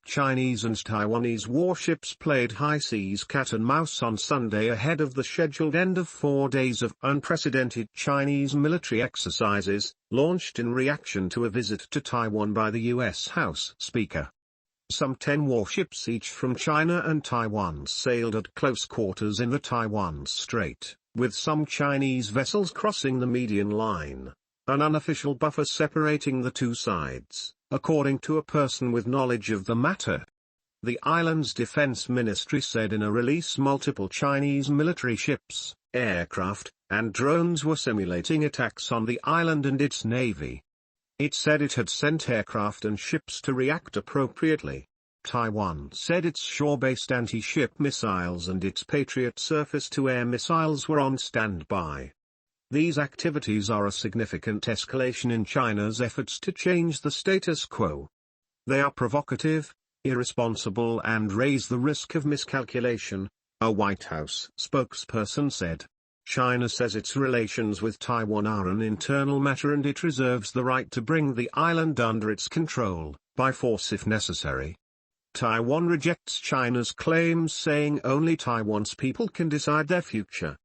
Chinese and Taiwanese warships played high-seas cat-and-mouse on Sunday ahead of the scheduled end of 4 days of unprecedented Chinese military exercises, launched in reaction to a visit to Taiwan by the U.S. House Speaker. Some 10 warships each from China and Taiwan sailed at close quarters in the Taiwan Strait, with some Chinese vessels crossing the median line, an unofficial buffer separating the two sides, according to a person with knowledge of the matter. The island's defense ministry said in a release multiple Chinese military ships, aircraft, and drones were simulating attacks on the island and its navy. It said it had sent aircraft and ships to react appropriately. Taiwan said its shore-based anti-ship missiles and its Patriot surface-to-air missiles were on standby. These activities are a significant escalation in China's efforts to change the status quo. They are provocative, irresponsible and raise the risk of miscalculation, a White House spokesperson said. China says its relations with Taiwan are an internal matter and it reserves the right to bring the island under its control, by force if necessary. Taiwan rejects China's claims, saying only Taiwan's people can decide their future.